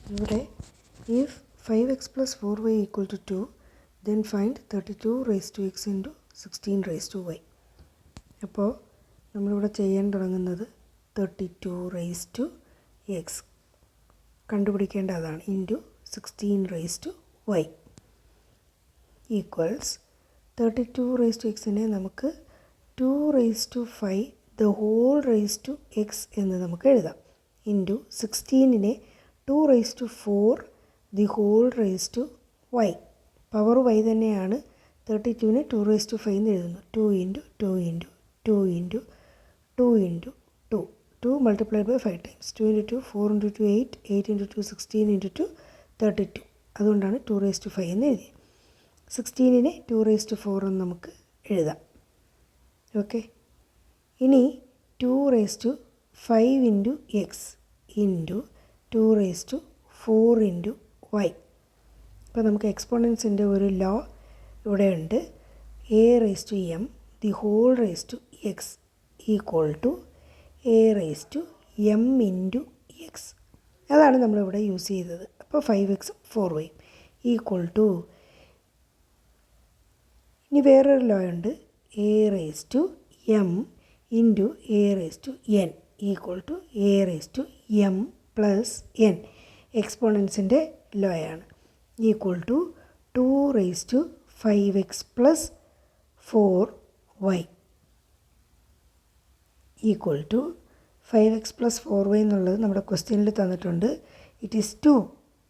ഇവിടെ if 5x plus 4y equal to 2, then find 32 raised to x into 16 raised to y. അപ്പോൾ നമ്മളിവിടെ ചെയ്യാൻ തുടങ്ങുന്നത് 32 raised to x കണ്ടുപിടിക്കേണ്ടതാണ് into 16 raised to y equals 32 raised to എക്സിനെ നമുക്ക് 2 raised to 5 the whole raised to x എന്ന് നമുക്ക് എഴുതാം ഇൻറ്റു 16നെ 2 raised to 4 the whole raised to y. Power y തന്നെയാണ് 32നെ 2 raised to 5 എന്ന് എഴുതുന്നു 2 into 2 into 2 into 2 into 2 2 multiplied by 5 times 2 into 2 4 into 2 8 8 into 2 16 into 2 32 അതുകൊണ്ടാണ് 2 raised to 5 എന്ന് എഴുതിയത് 16നെ 2 raised to 4 എന്ന് നമുക്ക് എഴുതാം ഓക്കെ ഇനി 2 raised to 5 into x into 2 raised to 4 into y. അപ്പോൾ നമുക്ക് എക്സ്പോണൻസിൻ്റെ ഒരു ലോ ഇവിടെ ഉണ്ട് a raised to m the whole raised to x equal to a raised to m into x. അതാണ് നമ്മളിവിടെ യൂസ് ചെയ്തത് അപ്പോൾ 5x 4y ഈക്വൽ ടു ഇനി വേറൊരു ലോ ഉണ്ട് a raised to m into a raised to n equal to a raised to m plus n എക്സ്പോണൻസിൻ്റെ ലോയാണ് equal to 2 raised to 5x plus 4y equal to 5x plus 4y എന്നുള്ളത് നമ്മുടെ ക്വസ്റ്റ്യനിൽ തന്നിട്ടുണ്ട് it is 2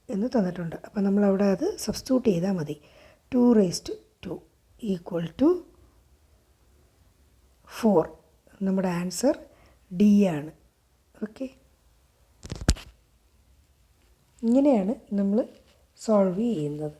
എന്ന് തന്നിട്ടുണ്ട് അപ്പോൾ നമ്മളവിടെ അത് സബ്സ്റ്റിറ്റ്യൂട്ട് ചെയ്താൽ മതി 2 raised to 2 ഈക്വൽ ടു 4 നമ്മുടെ ആൻസർ ഡി ആണ് ഓക്കെ ഇങ്ങനെയാണ് നമ്മൾ സോൾവ് ചെയ്യുന്നത്